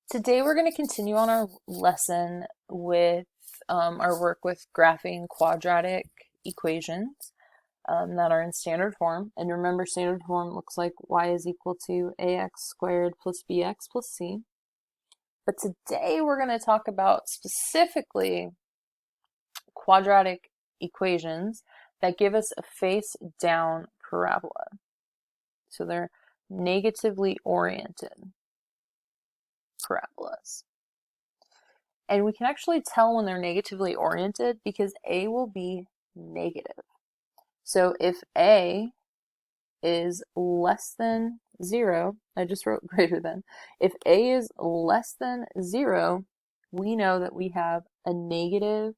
Today we're going to continue on our lesson with our work with graphing quadratic equations that are in standard form. And remember, standard form looks like y is equal to ax squared plus bx plus c. But today we're going to talk about specifically quadratic equations that give us a face down parabola. So they're negatively oriented parabolas. And we can actually tell when they're negatively oriented because a will be negative. So if a is less than 0, I just wrote greater than. If a is less than 0, we know that we have a negatively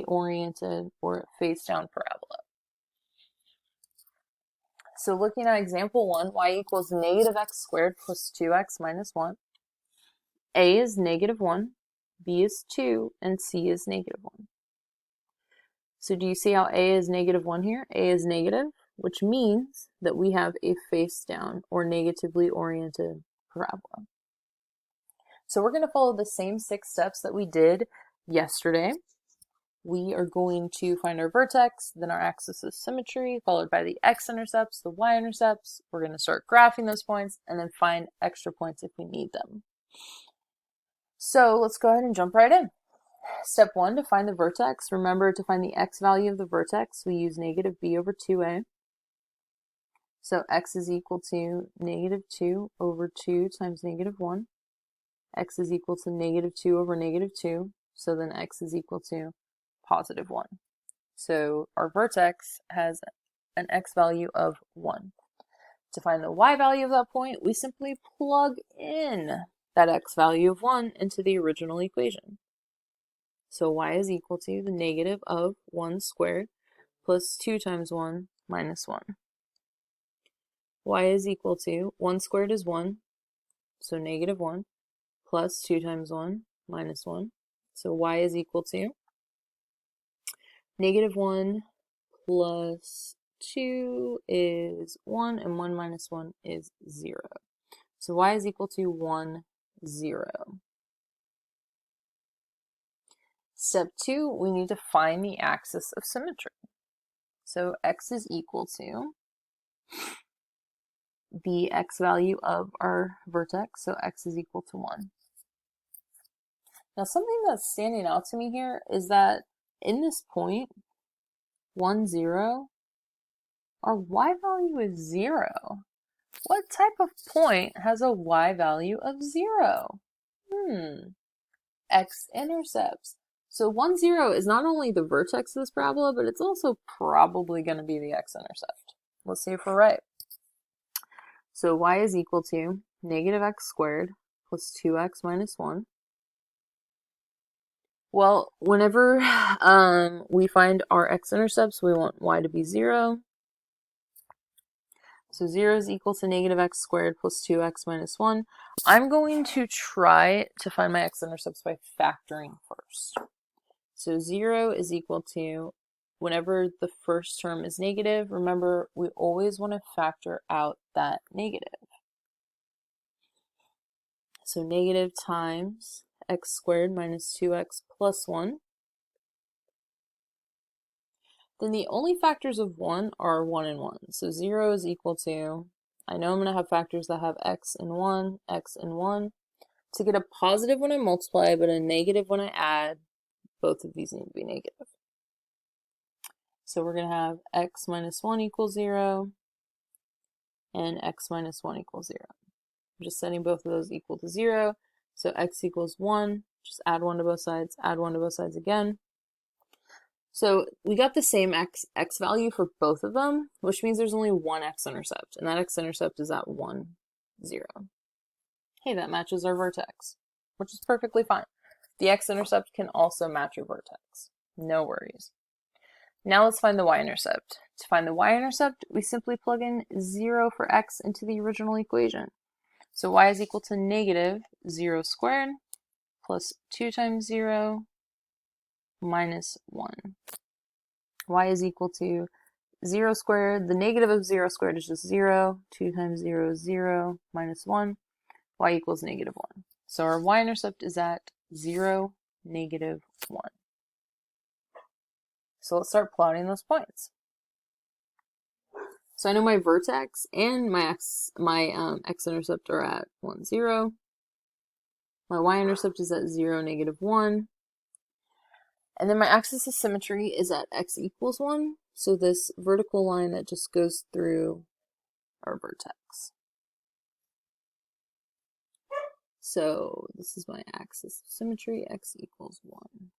oriented or face down parabola. So looking at example 1, y equals negative x squared plus 2x minus 1. A is negative 1, b is 2, and c is negative 1. So do you see how a is negative 1 here? A is negative, which means that we have a face down or negatively oriented parabola. So we're going to follow the same 6 steps that we did yesterday. We are going to find our vertex, then our axis of symmetry, followed by the x-intercepts, the y-intercepts. We're going to start graphing those points and then find extra points if we need them. So let's go ahead and jump right in. Step 1, to find the vertex. Remember, to find the x value of the vertex, we use negative b over 2a. So x is equal to negative 2 over 2 times negative 1. X is equal to negative 2 over negative 2. So then x is equal to positive 1. So our vertex has an x value of 1. To find the y value of that point, we simply plug in that x value of 1 into the original equation. So y is equal to the negative of 1 squared plus 2 times 1 minus 1. Y is equal to 1 squared is 1, so negative 1, plus 2 times 1 minus 1. So y is equal to negative 1 plus 2 is 1, and 1 minus 1 is 0. So y is equal to 1, 0. Step 2, we need to find the axis of symmetry. So x is equal to the x value of our vertex, so x is equal to 1. Now something that's standing out to me here is that in this point, 1, 0, our y value is 0. What type of point has a y value of 0? X-intercepts. So 1, 0 is not only the vertex of this parabola, but it's also probably going to be the x-intercept. Let's see if we're right. So y is equal to negative x squared plus 2x minus 1. Well, whenever we find our x-intercepts, we want y to be 0. So 0 is equal to negative x squared plus 2x minus 1. I'm going to try to find my x-intercepts by factoring first. So 0 is equal to, whenever the first term is negative, remember we always want to factor out that negative. So negative times x squared minus 2x plus 1. Then the only factors of 1 are 1 and 1. So 0 is equal to, I know I'm going to have factors that have x and 1, x and 1. To get a positive when I multiply, but a negative when I add, both of these need to be negative. So we're going to have x minus 1 equals 0, and x minus 1 equals 0. I'm just setting both of those equal to 0. So x equals 1, just add 1 to both sides, add 1 to both sides again. So we got the same x value for both of them, which means there's only one x-intercept, and that x-intercept is at 1, 0. Hey, that matches our vertex, which is perfectly fine. The x-intercept can also match your vertex. No worries. Now let's find the y-intercept. To find the y-intercept, we simply plug in 0 for x into the original equation. So y is equal to negative 0 squared plus 2 times 0 minus 1. Y is equal to 0 squared. The negative of 0 squared is just 0. 2 times 0 is 0 minus 1. y equals -1. So our y-intercept is at 0, -1. So let's start plotting those points. So I know my vertex and my x-intercept are at 1, 0. My y-intercept is at 0, -1. And then my axis of symmetry is at x equals 1. So this vertical line that just goes through our vertex. So this is my axis of symmetry, x equals 1.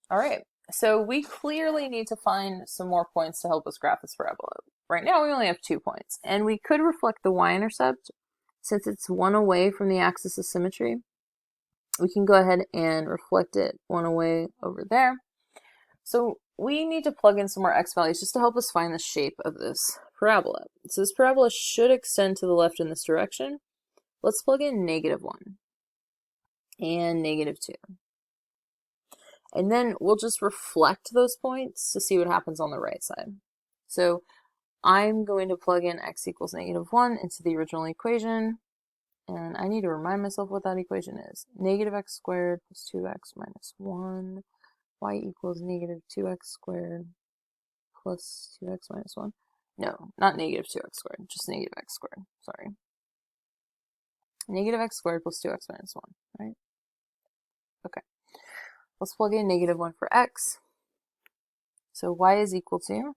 All right, so we clearly need to find some more points to help us graph this parabola. Right now we only have 2 points, and we could reflect the y-intercept since it's 1 away from the axis of symmetry. We can go ahead and reflect it 1 away over there. So we need to plug in some more x values just to help us find the shape of this parabola. So this parabola should extend to the left in this direction. Let's plug in -1 and -2. And then we'll just reflect those points to see what happens on the right side. So I'm going to plug in x equals -1 into the original equation. And I need to remind myself what that equation is. -x squared plus 2x minus 1. Y equals -2x squared plus 2x minus 1. No, not -2x squared, just -x squared. Sorry. -x squared plus 2x minus 1, right? Okay. Let's plug in -1 for x. So y is equal to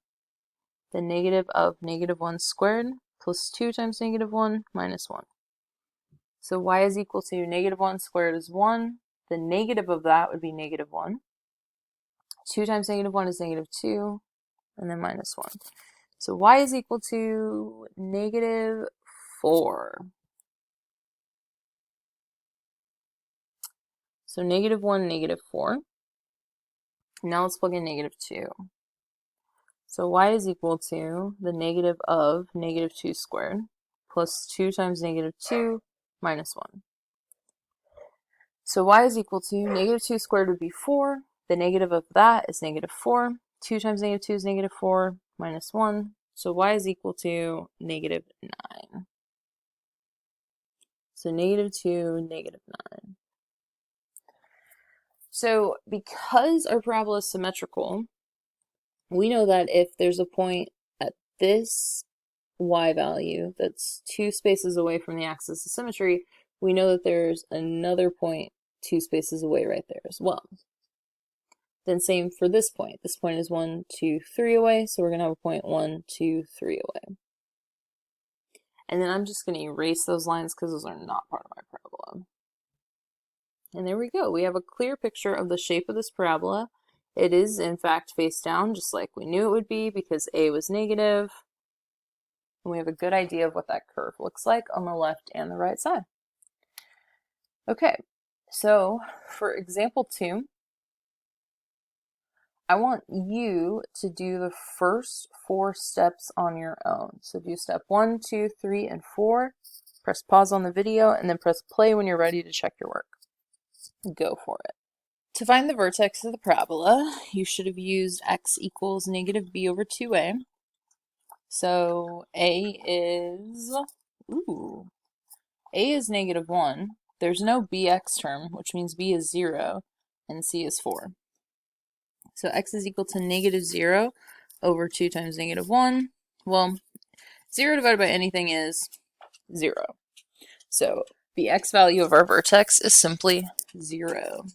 the negative of -1 squared plus 2 times -1 minus 1. So y is equal to -1 squared is 1. The negative of that would be -1. 2 times -1 is -2, and then minus 1. So y is equal to -4. So -1, -4. Now let's plug in -2. So y is equal to the negative of -2 squared plus 2 times -2 minus 1. So y is equal to -2 squared would be 4. The negative of that is -4. 2 times -2 is -4 minus 1. So y is equal to -9. So -2, -9. So because our parabola is symmetrical, we know that if there's a point at this y value that's 2 spaces away from the axis of symmetry, we know that there's another point 2 spaces away right there as well. Then same for this point. This point is 1, 2, 3 away, so we're going to have a point 1, 2, 3 away. And then I'm just going to erase those lines because those are not part of my parabola. And there we go. We have a clear picture of the shape of this parabola. It is, in fact, face down, just like we knew it would be because a was negative. And we have a good idea of what that curve looks like on the left and the right side. Okay, so for example 2, I want you to do the first 4 steps on your own. So do step 1, 2, 3, and 4. Press pause on the video and then press play when you're ready to check your work. Go for it. To find the vertex of the parabola, you should have used x equals -b over 2a. So a is -1. There's no bx term, which means b is 0, and c is 4. So x is equal to -0 over 2 times -1. Well, 0 divided by anything is 0. So the x value of our vertex is simply 0.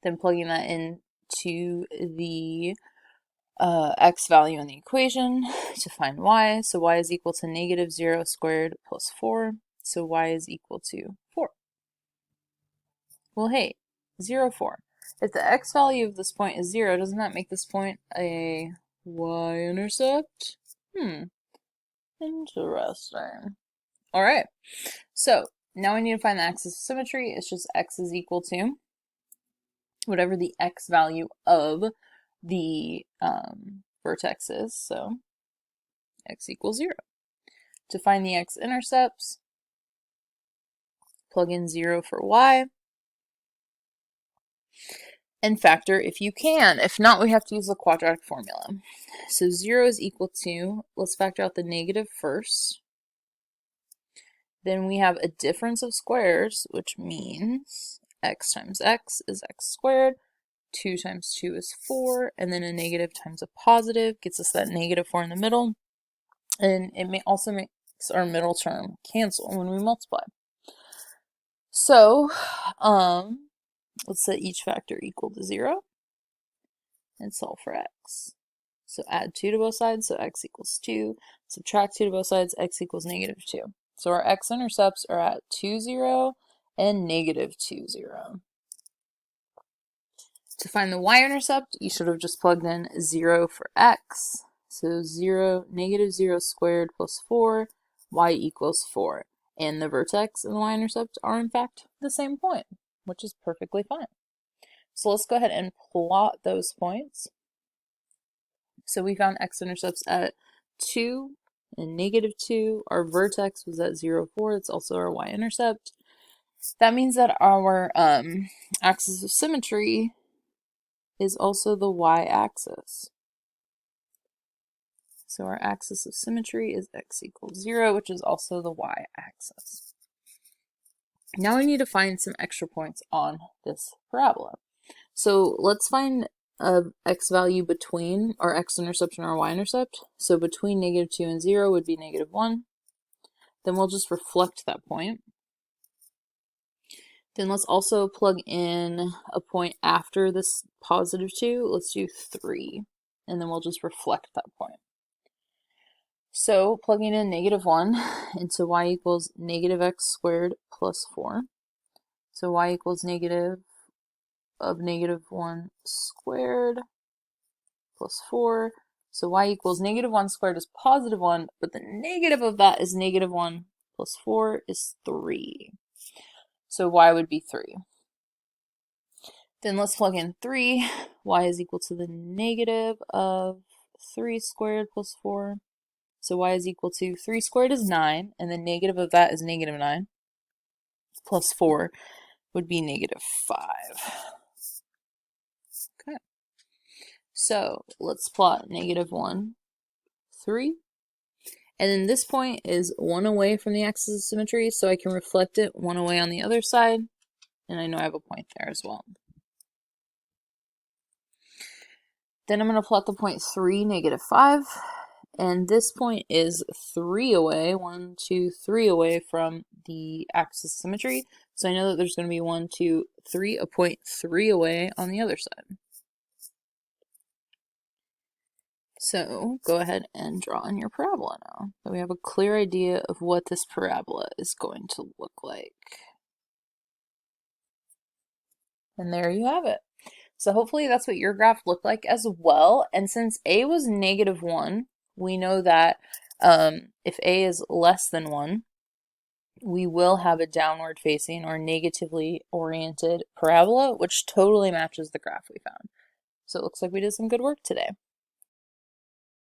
Then plugging that into the x value in the equation to find y. So y is equal to -0 squared plus 4. So y is equal to 4. Well, hey, 0, 4. If the x value of this point is 0, doesn't that make this point a y-intercept? Interesting. All right, so now we need to find the axis of symmetry. It's just x is equal to whatever the x value of the vertex is, so x equals 0. To find the x-intercepts, plug in 0 for y. and factor if you can. If not, we have to use the quadratic formula. So 0 is equal to, let's factor out the negative first. Then we have a difference of squares, which means x times x is x squared. 2 times 2 is 4, and then a negative times a positive gets us that negative 4 in the middle. And it also makes our middle term cancel when we multiply. So, let's set each factor equal to 0 and solve for x. So add 2 to both sides, so x equals 2. Subtract 2 to both sides, x equals negative 2. So our x-intercepts are at 2, 0 and negative 2, 0. To find the y-intercept, you should have just plugged in 0 for x. So 0, negative 0 squared plus 4, y equals 4. And the vertex and the y-intercept are in fact the same point, which is perfectly fine. So let's go ahead and plot those points. So we found x-intercepts at 2 and negative 2. Our vertex was at 0, 4. It's also our y-intercept. That means that our axis of symmetry is also the y-axis. So our axis of symmetry is x equals 0, which is also the y-axis. Now we need to find some extra points on this parabola. So let's find a x value between our x-intercept and our y-intercept. So between negative 2 and 0 would be negative 1. Then we'll just reflect that point. Then let's also plug in a point after this positive 2. Let's do 3. And then we'll just reflect that point. So plugging in negative 1 into y equals negative x squared plus 4. So y equals negative of negative 1 squared plus 4. So y equals negative 1 squared is positive 1, but the negative of that is negative 1 plus 4 is 3. So y would be 3. Then let's plug in 3. Y is equal to the negative of 3 squared plus 4. So y is equal to 3 squared is 9, and the negative of that is negative 9, plus 4 would be negative 5. Okay. So let's plot negative 1, 3. And then this point is 1 away from the axis of symmetry, so I can reflect it 1 away on the other side, and I know I have a point there as well. Then I'm going to plot the point 3, negative 5. And this point is 3 away, 1, 2, 3 away from the axis of symmetry. So I know that there's going to be 1, 2, 3, a point 3 away on the other side. So go ahead and draw in your parabola now. So we have a clear idea of what this parabola is going to look like. And there you have it. So hopefully that's what your graph looked like as well. And since a was negative 1, we know that if a is less than 1, we will have a downward facing or negatively oriented parabola, which totally matches the graph we found. So it looks like we did some good work today.